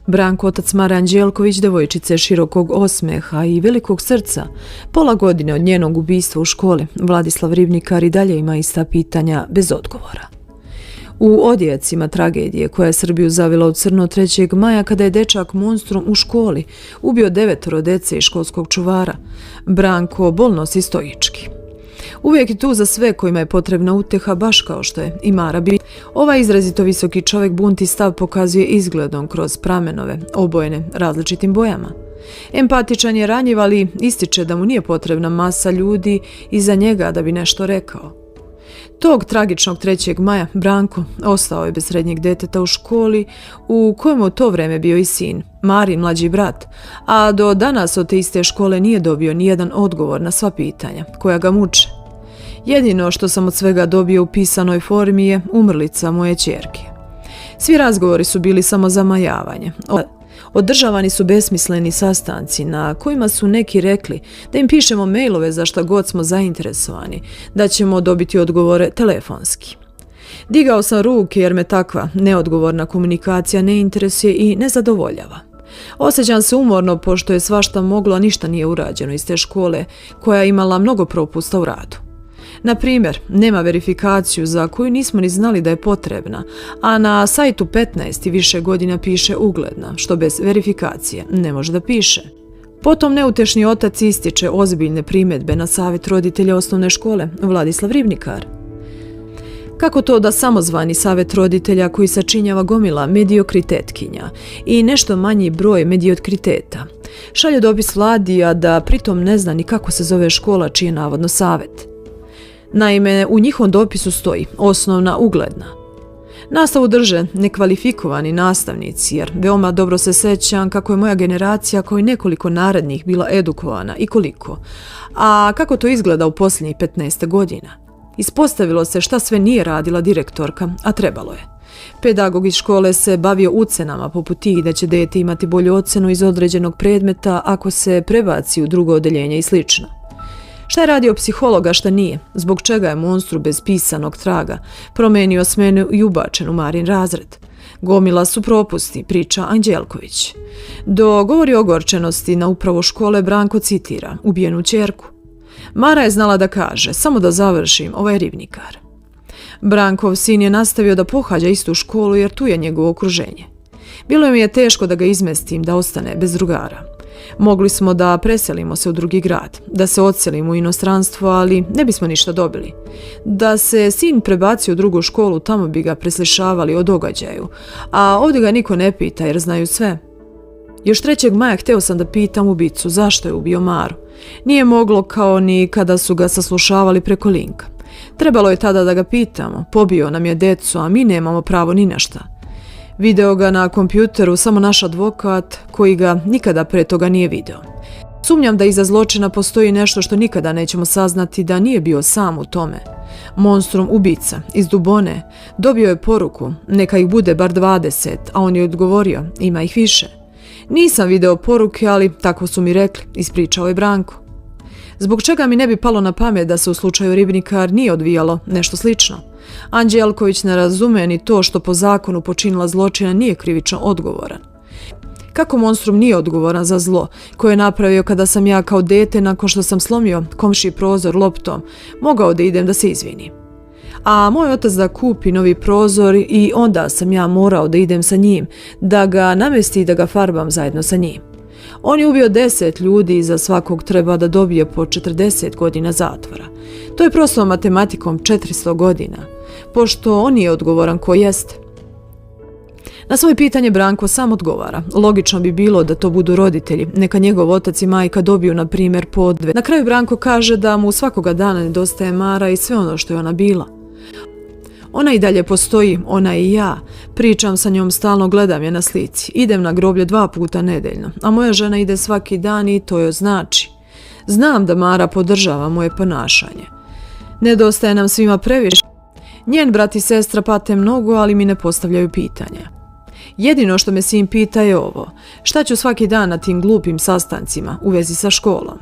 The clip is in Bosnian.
Branko, otac Mare Anđelković, devojčice širokog osmeha i velikog srca, pola godine od njenog ubistva u školi, Vladislav Ribnikar i dalje ima ista pitanja bez odgovora. U odjecima tragedije koja je Srbiju zavila u crno 3. maja kada je dečak monstrum u školi ubio 9 dece i školskog čuvara, Branko bolno si stoički. Uvijek je tu za sve kojima je potrebna uteha, baš kao što je i Mara bila. Ovaj izrazito visoki čovjek bunti stav pokazuje izgledom kroz pramenove, obojene različitim bojama. Empatičan je, ranjiv, ali ističe da mu nije potrebna masa ljudi iza njega da bi nešto rekao. Tog tragičnog 3. maja Branko ostao je bez srednjeg deteta u školi u kojemu u to vreme bio i sin, Marin mlađi brat, a do danas od te iste škole nije dobio nijedan odgovor na sva pitanja koja ga muče. Jedino što sam od svega dobio u pisanoj formi je umrlica moje ćerke. Svi razgovori su bili samo zamajavanje. Održavani su besmisleni sastanci na kojima su neki rekli da im pišemo mailove za šta god smo zainteresovani, da ćemo dobiti odgovore telefonski. Digao sam ruke jer me takva neodgovorna komunikacija ne interesuje i ne zadovoljava. Osjećam se umorno pošto je svašta moglo, a ništa nije urađeno iz te škole koja je imala mnogo propusta u radu. Na primjer, nema verifikaciju za koju nismo ni znali da je potrebna, a na sajtu 15 i više godina piše ugledna, što bez verifikacije ne može da piše. Potom neutešni otac ističe ozbiljne primjedbe na savjet roditelja osnovne škole Vladislav Ribnikar. Kako to da samozvani savjet roditelja koji sačinjava gomila mediokritetkinja i nešto manji broj mediokriteta šalje dopis vladi, a da pritom ne zna ni kako se zove škola čiji je navodno savjet. Naime, u njihovom dopisu stoji osnovna ugledna. Nastavu drže nekvalifikovani nastavnici jer veoma dobro se sećam kako je moja generacija kao i nekoliko narednih bila edukovana i koliko, a kako to izgleda u posljednjih 15 godina. Ispostavilo se šta sve nije radila direktorka, a trebalo je. Pedagog iz škole se bavio ucenama poput tih da će dete imati bolju ocenu iz određenog predmeta ako se prebaci u drugo odeljenje i slično. Šta je radio psihologa, šta nije, zbog čega je monstru bez pisanog traga promenio smenu i ubačen u Marin razred. Gomila su propusti, priča Anđelković. Do govori ogorčenosti na upravu škole Branko citira ubijenu ćerku. Mara je znala da kaže, samo da završim, ovo je Ribnikar. Brankov sin je nastavio da pohađa istu školu jer tu je njegovo okruženje. Bilo mi je teško da ga izmestim, da ostane bez drugara. Mogli smo da preselimo se u drugi grad, da se odselimo u inostranstvo, ali ne bismo ništa dobili. Da se sin prebaci u drugu školu, tamo bi ga preslišavali o događaju, a ovdje ga niko ne pita jer znaju sve. Još 3. maja hteo sam da pitam ubicu zašto je ubio Maru. Nije moglo kao ni kada su ga saslušavali preko linka. Trebalo je tada da ga pitamo, pobio nam je decu, a mi nemamo pravo ni na šta. Video ga na kompjuteru samo naš advokat koji ga nikada pre toga nije video. Sumnjam da iza zločina postoji nešto što nikada nećemo saznati da nije bio sam u tome. Monstrum ubica iz Dubone dobio je poruku, neka ih bude bar 20, a on je odgovorio, ima ih više. Nisam video poruke, ali tako su mi rekli, ispričao je Branko. Zbog čega mi ne bi palo na pamet da se u slučaju Ribnikar nije odvijalo nešto slično? Anđelković ne razume ni to što po zakonu počinila zločina nije krivično odgovoran. Kako monstrum nije odgovoran za zlo koje je napravio kada sam ja kao dete nakon što sam slomio komšiji prozor loptom mogao da idem da se izvinim? A moj otac da kupi novi prozor i onda sam ja morao da idem sa njim, da ga namesti i da ga farbam zajedno sa njim. On je ubio 10 ljudi i za svakog treba da dobije po 40 godina zatvora. To je prosto matematikom 400 godina, pošto on nije odgovoran ko jeste. Na svoje pitanje Branko sam odgovara. Logično bi bilo da to budu roditelji, neka njegov otac i majka dobiju, na primjer, po 2. Na kraju Branko kaže da mu svakoga dana nedostaje Mara i sve ono što je ona bila. Ona i dalje postoji, ona i ja. Pričam sa njom stalno, gledam je na slici. Idem na groblje 2 puta nedeljno, a moja žena ide svaki dan i to joj znači. Znam da Mara podržava moje ponašanje. Nedostaje nam svima previše. Njen brat i sestra pate mnogo, ali mi ne postavljaju pitanja. Jedino što me sin pita je ovo, šta ću svaki dan na tim glupim sastancima u vezi sa školom?